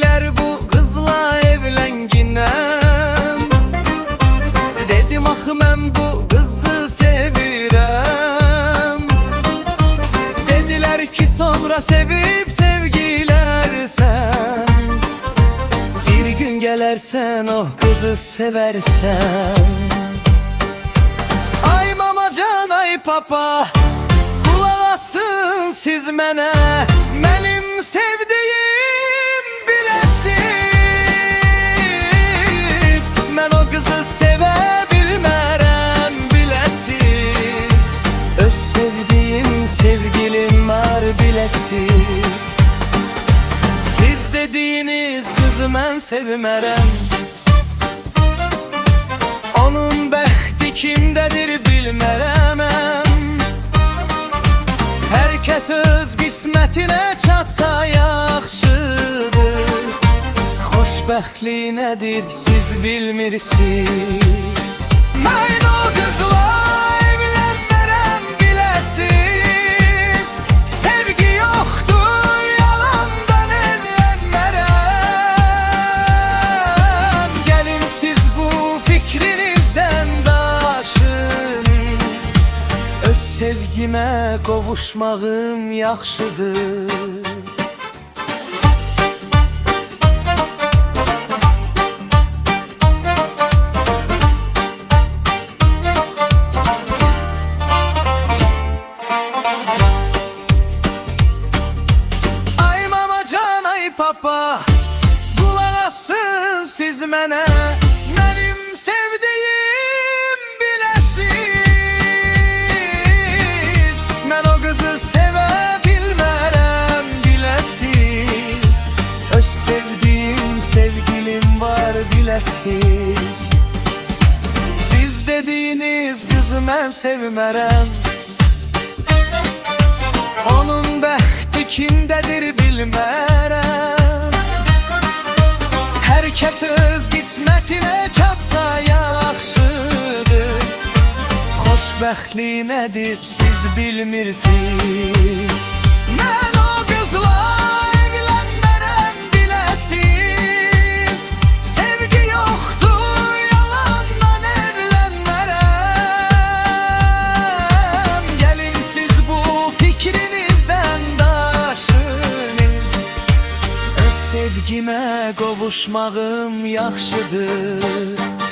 Dedilər bu qızla evlənginem. Dedim axı mən bu qızı sevirəm. Dedilər ki sonra sevib sevgilərsən. Bir gün gələrsən o qızı sevərsən. Ay mamacan ay papa, qulaq asın siz mənə. Mənim sevdiyim biləsiz. Mən o qızı sevə bilmərəm biləsiz. Öz sevdiyim sevgilim var biləsiz. Siz dediyiniz qızı mən sevmərəm. Onun bəxti kimdədir bilmərəməm. Hər kəs öz qismətinə çatsa yaxşıdır. Xoşbəxtlik nədir siz bilmirsiniz. Mən o qızla evlənmərəm biləsiz. Sevgi yoxdur yalandan evlənmərəm. Gəlin siz bu fikrinizdən daşın. Öz sevgimə qovuşmağım yaxşıdır. Ay mamacan ay papa, qulaq asın siz mənə. Mənim sevdiyim biləsiz. Mən o qızı sevə bilmərəm biləsiz. Öz sevdiyim sevgilim var biləsiz. Siz dediyiniz qızı mən sevmərəm. Onun bəxti kimdədir bilmərəm. Hər kəs öz qismətinə çatsa yaxşıdır. Xoşbəxtlik nədir siz bilmirsiniz. Mən o qızla evlənmərəm biləsiz. Sevgi yoxdur yalandan evlənmərəm. Gəlin siz bu fikrinizdən daşın. Öz sevgimə qovuşmağım yaxşıdır.